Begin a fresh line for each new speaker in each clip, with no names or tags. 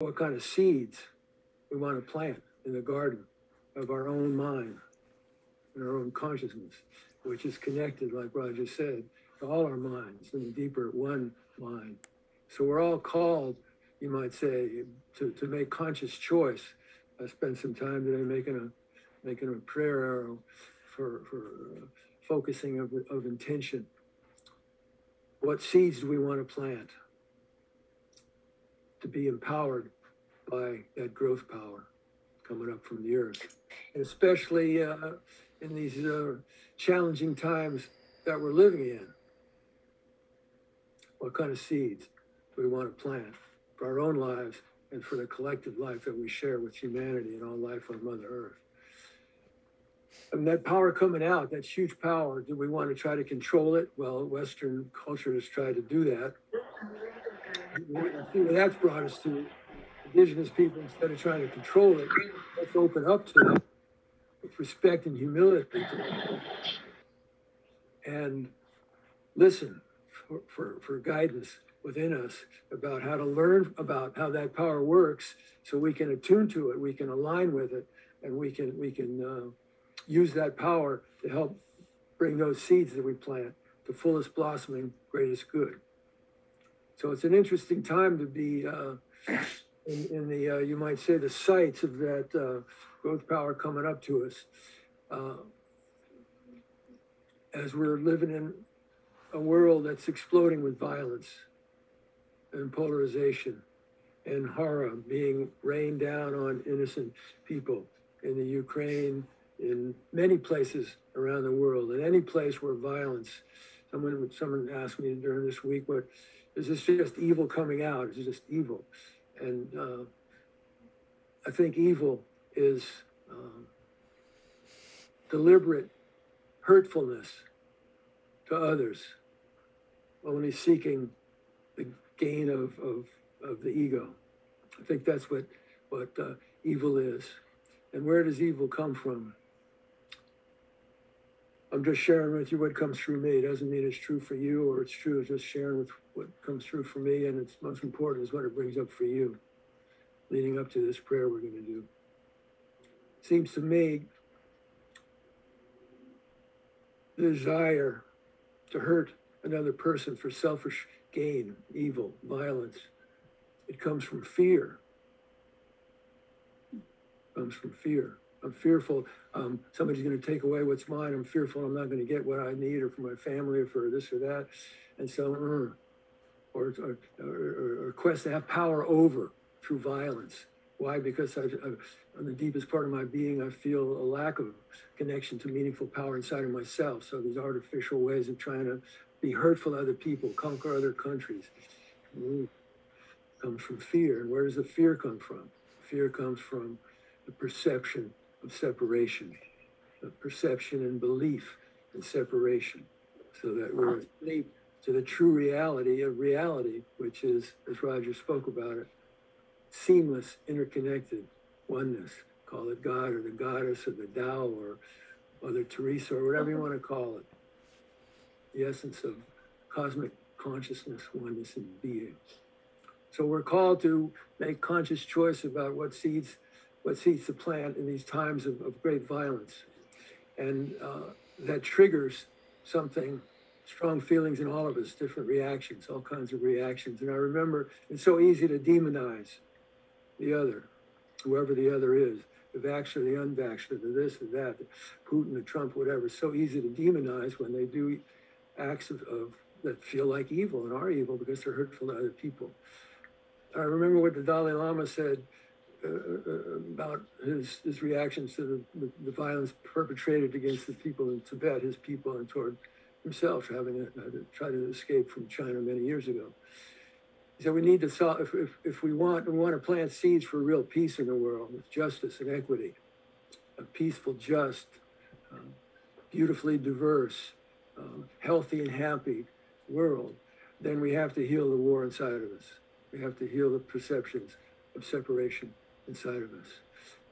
what kind of seeds we want to plant in the garden of our own mind and our own consciousness, which is connected, like Roger said, to all our minds in the deeper one mind. So we're all called, you might say, to make conscious choice. I spent some time today making a prayer arrow for focusing of intention. What seeds do we want to plant to be empowered by that growth power coming up from the earth? And especially in these challenging times that we're living in. What kind of seeds do we want to plant for our own lives and for the collective life that we share with humanity and all life on Mother Earth? And that power coming out, that huge power, do we want to try to control it? Well, Western culture has tried to do that. See what that's brought us to. Indigenous people, instead of trying to control it, let's open up to it with respect and humility and listen for guidance within us about how to learn about how that power works, so we can attune to it, we can align with it, and we can use that power to help bring those seeds that we plant to fullest blossoming, greatest good. So it's an interesting time to be in the, you might say, the sights of that growth power coming up to us. As we're living in a world that's exploding with violence and polarization and horror being rained down on innocent people in the Ukraine, in many places around the world, in any place where violence. Someone asked me during this week, what is this just evil coming out? Is it just evil? And I think evil is deliberate hurtfulness to others, only seeking the gain of the ego. I think that's what evil is. And where does evil come from? I'm just sharing with you what comes through me. It doesn't mean it's true for you or it's true. It's just sharing with what comes through for me. And it's most important is what it brings up for you, leading up to this prayer we're going to do. Seems to me the desire to hurt another person for selfish gain, evil, violence, it comes from fear. It comes from fear. I'm fearful somebody's going to take away what's mine. I'm fearful I'm not going to get what I need, or for my family, or for this or that. And so, or quest to have power over through violence. Why? Because on the deepest part of my being, I feel a lack of connection to meaningful power inside of myself. So these artificial ways of trying to be hurtful to other people, conquer other countries, comes from fear. And where does the fear come from? Fear comes from the perception of separation, the perception and belief in separation, so that we're asleep to the true reality of reality, which is, as Roger spoke about it, seamless, interconnected oneness. Call it God or the goddess or the Tao or Mother Teresa or whatever you want to call it. The essence of cosmic consciousness, oneness, and being. So we're called to make conscious choice about what seeds to plant in these times of great violence. And that triggers something, strong feelings in all of us, different reactions, all kinds of reactions. And I remember it's so easy to demonize the other, whoever the other is, the vaxxer, the unvaxxer, the this, the that, the Putin, the Trump, whatever. It's so easy to demonize when they do acts of that feel like evil and are evil because they're hurtful to other people. I remember what the Dalai Lama said about his reactions to the violence perpetrated against the people in Tibet, his people, and toward himself, having tried to escape from China many years ago. He said we need to solve, if we want to plant seeds for real peace in the world, with justice and equity, a peaceful, just, beautifully diverse, healthy and happy world, then we have to heal the war inside of us. We have to heal the perceptions of separation inside of us.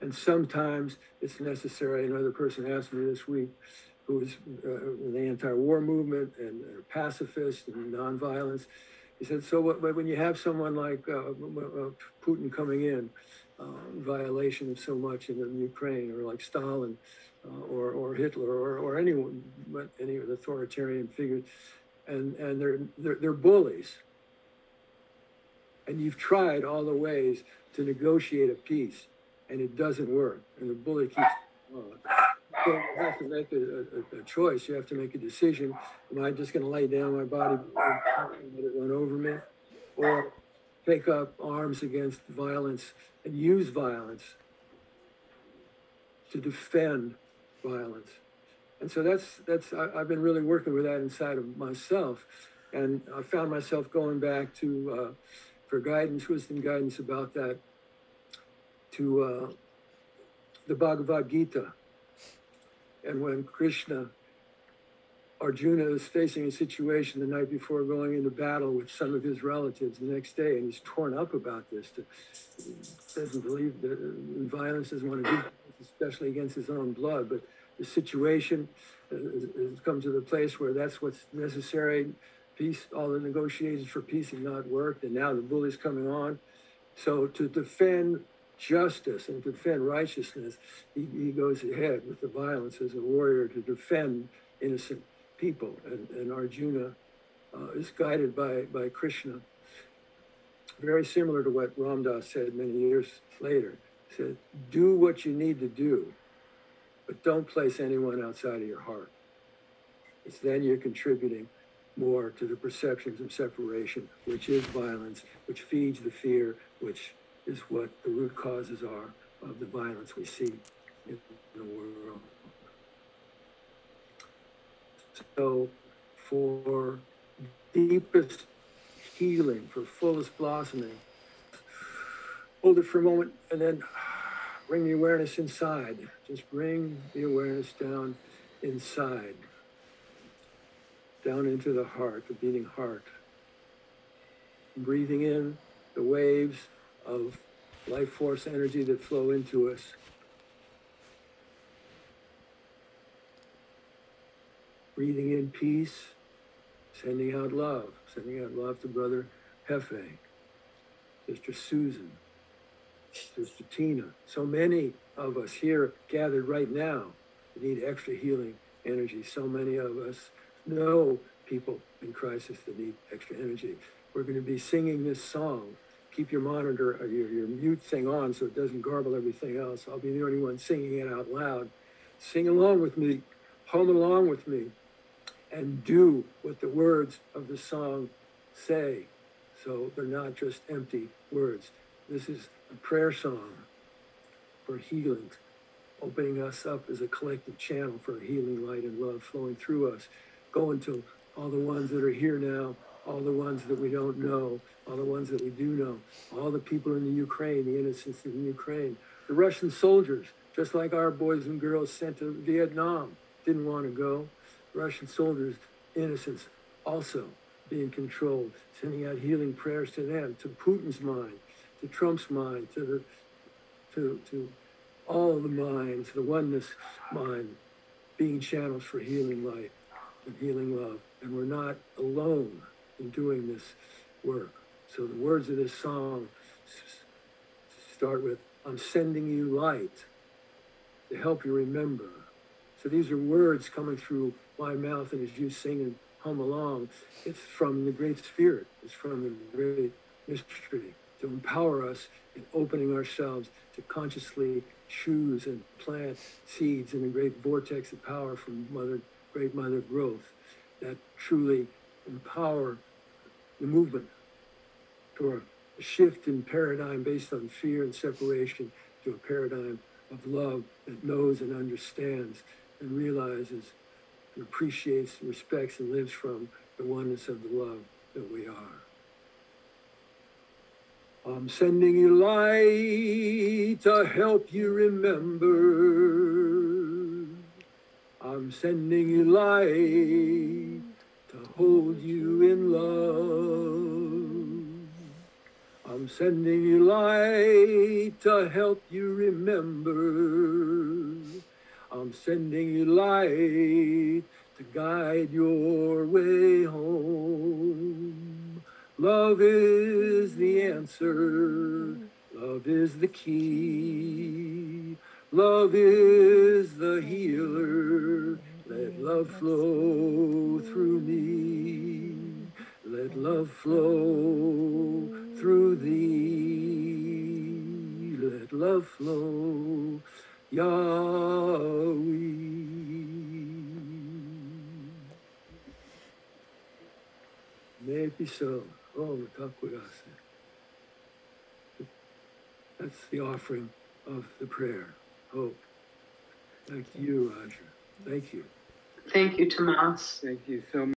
And sometimes it's necessary. Another person asked me this week, who was in the anti-war movement and a pacifist and nonviolence. He said, so when you have someone like Putin coming in, violation of so much in Ukraine, or like Stalin, or Hitler, or anyone, any authoritarian figures, and they're bullies, and you've tried all the ways to negotiate a peace, and it doesn't work, and the bully keeps on. So you have to make a choice. You have to make a decision. Am I just going to lay down my body and let it run over me, or take up arms against violence and use violence to defend violence? And so I've been really working with that inside of myself, and I found myself going back to for guidance, wisdom guidance about that, to the Bhagavad Gita. And when Arjuna is facing a situation the night before going into battle with some of his relatives the next day, and he's torn up about this. Doesn't believe that violence, doesn't want to do, especially against his own blood. But the situation has come to the place where that's what's necessary. Peace, all the negotiations for peace have not worked, and now the bully's coming on. So to defend justice and defend righteousness, he goes ahead with the violence as a warrior to defend innocent people. And Arjuna is guided by Krishna. Very similar to what Ram Dass said many years later. He said, do what you need to do, but don't place anyone outside of your heart. It's then you're contributing more to the perceptions of separation, which is violence, which feeds the fear, which is what the root causes are of the violence we see in the world. So for deepest healing, for fullest blossoming, hold it for a moment and then bring the awareness inside. Just bring the awareness down inside, down into the heart, the beating heart. Breathing in the waves of life force energy that flow into us. Breathing in peace, sending out love to Brother Hefe, Sister Susan, Sister Tina. So many of us here gathered right now need extra healing energy. So many of us know people in crisis that need extra energy. We're going to be singing this song. Keep your monitor, your mute thing on so it doesn't garble everything else. I'll be the only one singing it out loud. Sing along with me, hum along with me, and do what the words of the song say. So they're not just empty words. This is a prayer song for healing, opening us up as a collective channel for healing light and love flowing through us, going to all the ones that are here now, all the ones that we don't know, all the ones that we do know, all the people in the Ukraine, the innocents in Ukraine, the Russian soldiers, just like our boys and girls sent to Vietnam, didn't want to go. Russian soldiers, innocents, also being controlled, sending out healing prayers to them, to Putin's mind, to Trump's mind, to all the minds, the oneness mind, being channels for healing light and healing love. And we're not alone in doing this work. So the words of this song start with, I'm sending you light to help you remember. So these are words coming through my mouth, and as you sing and hum along, it's from the Great Spirit. It's from the Great Mystery to empower us in opening ourselves to consciously choose and plant seeds in a great vortex of power from Great Mother growth that truly empower the movement toward a shift in paradigm based on fear and separation to a paradigm of love that knows and understands and realizes and appreciates, respects, and lives from the oneness of the love that we are. I'm sending you light to help you remember. I'm sending you light to hold you in love. I'm sending you light to help you remember. I'm sending you light to guide your way home. Love is the answer. Love is the key. Love is the healer. Let love flow through me. Let love flow through thee. Let love flow, Yahweh. May it be so. Oh, Takurase. That's the offering of the prayer. Oh, back to you, Roger. Thank you.
Thank you, Tomas.
Thank you so much.